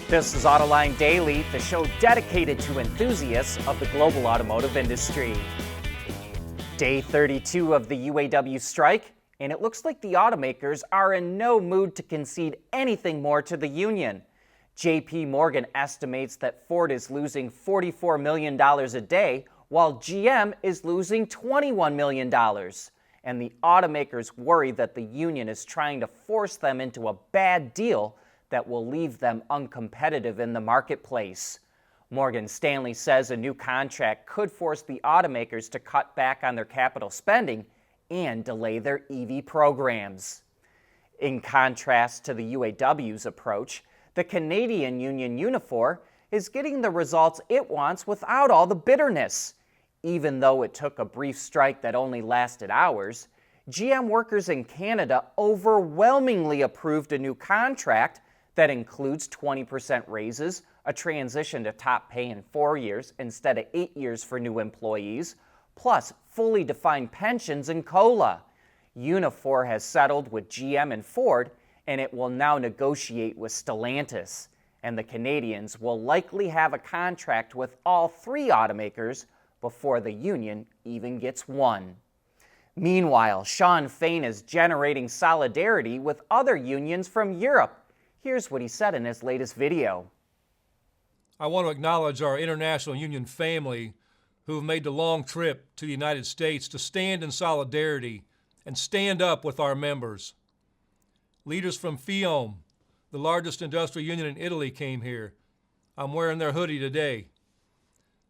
This is Autoline Daily, the show dedicated to enthusiasts of the global automotive industry. Day 32 of the UAW strike, and it looks like the automakers are in no mood to concede anything more to the union. JP Morgan estimates that Ford is losing $44 million a day, while GM is losing $21 million. And the automakers worry that the union is trying to force them into a bad deal that will leave them uncompetitive in the marketplace. Morgan Stanley says a new contract could force the automakers to cut back on their capital spending and delay their EV programs. In contrast to the UAW's approach, the Canadian union Unifor is getting the results it wants without all the bitterness. Even though it took a brief strike that only lasted hours, GM workers in Canada overwhelmingly approved a new contract that includes 20% raises, a transition to top pay in 4 years instead of 8 years for new employees, plus fully defined pensions and COLA. Unifor has settled with GM and Ford, and it will now negotiate with Stellantis. And the Canadians will likely have a contract with all three automakers before the union even gets one. Meanwhile, Shawn Fain is generating solidarity with other unions from Europe. Here's what he said in his latest video. I want to acknowledge our international union family who have made the long trip to the United States to stand in solidarity and stand up with our members. Leaders from Fain, the largest industrial union in Italy, came here. I'm wearing their hoodie today.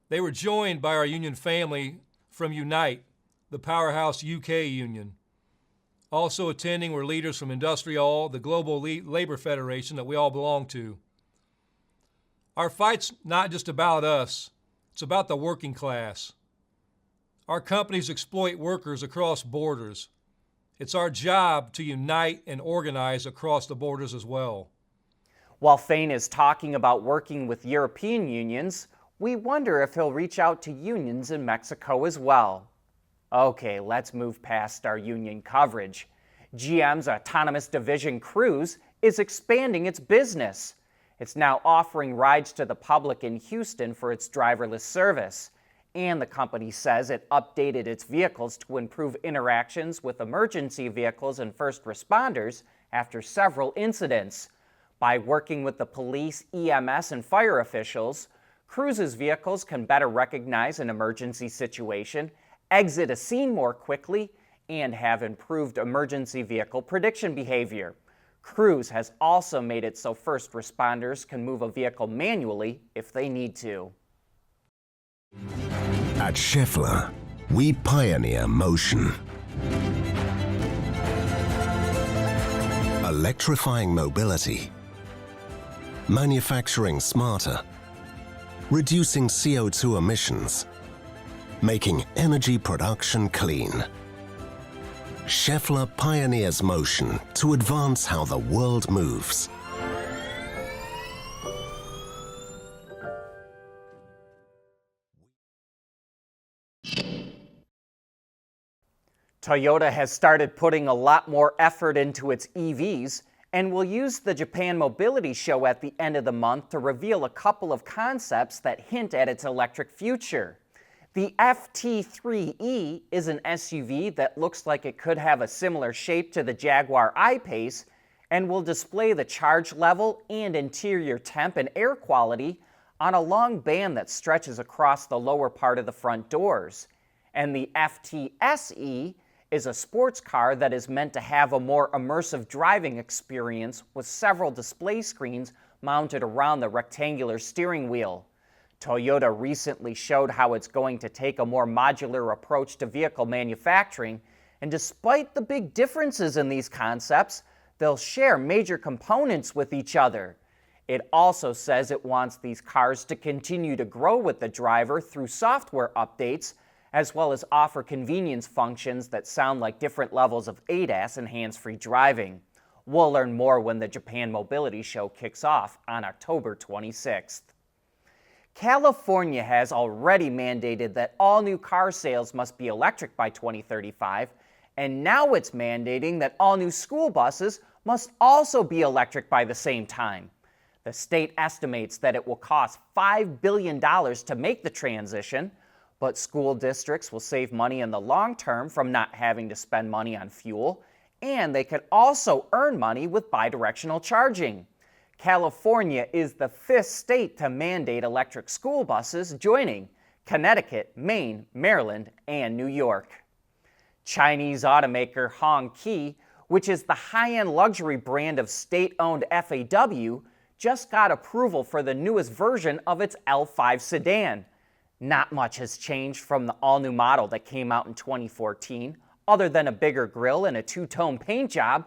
They were joined by our union family from Unite, the powerhouse UK union. Also attending were leaders from Industrial, the global labor federation that we all belong to. Our fight's not just about us, it's about the working class. Our companies exploit workers across borders. It's our job to unite and organize across the borders as well. While Fain is talking about working with European unions, we wonder if he'll reach out to unions in Mexico as well. Okay, let's move past our union coverage. GM's autonomous division Cruise is expanding its business. It's now offering rides to the public in Houston for its driverless service. And the company says it updated its vehicles to improve interactions with emergency vehicles and first responders after several incidents. By working with the police, EMS, and fire officials, Cruise's vehicles can better recognize an emergency situation, exit a scene more quickly, and have improved emergency vehicle prediction behavior. Cruise has also made it so first responders can move a vehicle manually if they need to. At Schaeffler, we pioneer motion. Electrifying mobility, manufacturing smarter, reducing CO2 emissions, making energy production clean. Schaeffler pioneers motion to advance how the world moves. Toyota has started putting a lot more effort into its EVs and will use the Japan Mobility Show at the end of the month to reveal a couple of concepts that hint at its electric future. The FT3E is an SUV that looks like it could have a similar shape to the Jaguar I-Pace and will display the charge level and interior temp and air quality on a long band that stretches across the lower part of the front doors. And the FTSE is a sports car that is meant to have a more immersive driving experience with several display screens mounted around the rectangular steering wheel. Toyota recently showed how it's going to take a more modular approach to vehicle manufacturing, and despite the big differences in these concepts, they'll share major components with each other. It also says it wants these cars to continue to grow with the driver through software updates, as well as offer convenience functions that sound like different levels of ADAS and hands-free driving. We'll learn more when the Japan Mobility Show kicks off on October 26th. California has already mandated that all new car sales must be electric by 2035, and now it's mandating that all new school buses must also be electric by the same time. The state estimates that it will cost $5 billion to make the transition, but school districts will save money in the long term from not having to spend money on fuel, and they could also earn money with bidirectional charging. California is the 5th state to mandate electric school buses, joining Connecticut, Maine, Maryland, and New York. Chinese automaker Hongqi, which is the high-end luxury brand of state-owned FAW, just got approval for the newest version of its L5 sedan. Not much has changed from the all-new model that came out in 2014, other than a bigger grille and a two-tone paint job,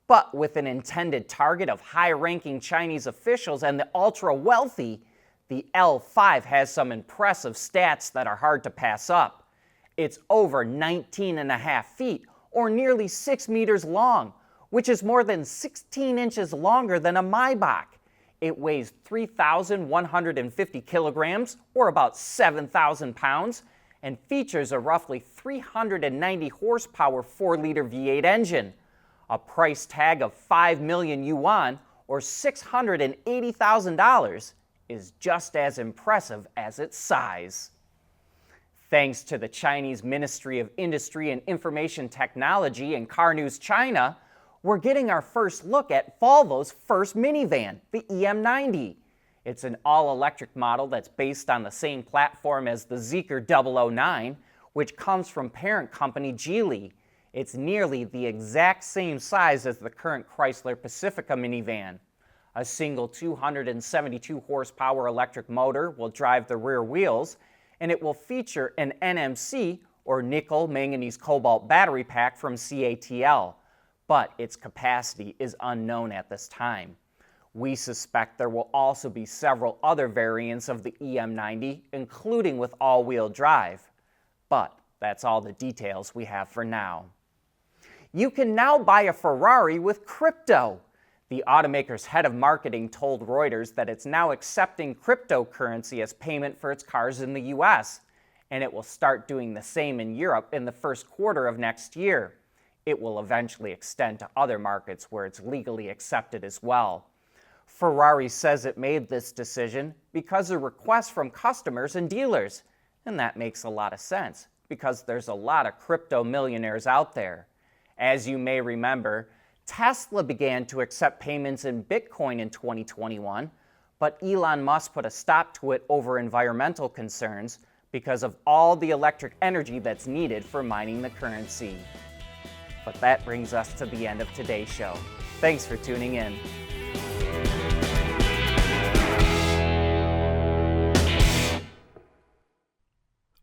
but with an intended target of high-ranking Chinese officials and the ultra-wealthy, the L5 has some impressive stats that are hard to pass up. It's over 19.5 feet, or nearly 6 meters long, which is more than 16 inches longer than a Maybach. It weighs 3,150 kilograms, or about 7,000 pounds, and features a roughly 390 horsepower 4-liter V8 engine. A price tag of 5 million yuan, or $680,000, is just as impressive as its size. Thanks to the Chinese Ministry of Industry and Information Technology and Car News China, we're getting our first look at Volvo's first minivan, the EM90. It's an all-electric model that's based on the same platform as the Zeekr 009, which comes from parent company Geely. It's nearly the exact same size as the current Chrysler Pacifica minivan. A single 272 horsepower electric motor will drive the rear wheels, and it will feature an NMC, or nickel manganese cobalt battery pack from CATL, but its capacity is unknown at this time. We suspect there will also be several other variants of the EM90, including with all-wheel drive, but that's all the details we have for now. You can now buy a Ferrari with crypto. The automaker's head of marketing told Reuters that it's now accepting cryptocurrency as payment for its cars in the US, and it will start doing the same in Europe in the first quarter of next year. It will eventually extend to other markets where it's legally accepted as well. Ferrari says it made this decision because of requests from customers and dealers, and that makes a lot of sense because there's a lot of crypto millionaires out there. As you may remember, Tesla began to accept payments in Bitcoin in 2021, but Elon Musk put a stop to it over environmental concerns because of all the electric energy that's needed for mining the currency. But that brings us to the end of today's show. Thanks for tuning in.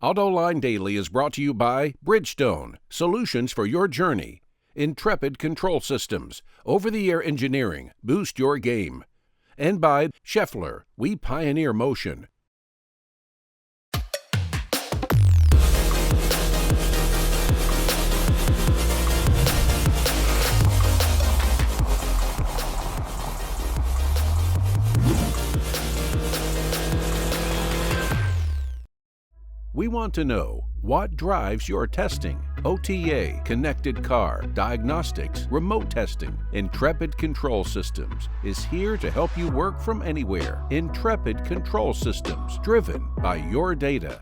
Autoline Daily is brought to you by Bridgestone, solutions for your journey. Intrepid Control Systems, over-the-air engineering, boost your game. And by Scheffler, we pioneer motion. We want to know what drives your testing. OTA, connected car, diagnostics, remote testing. Intrepid Control Systems is here to help you work from anywhere. Intrepid Control Systems, driven by your data.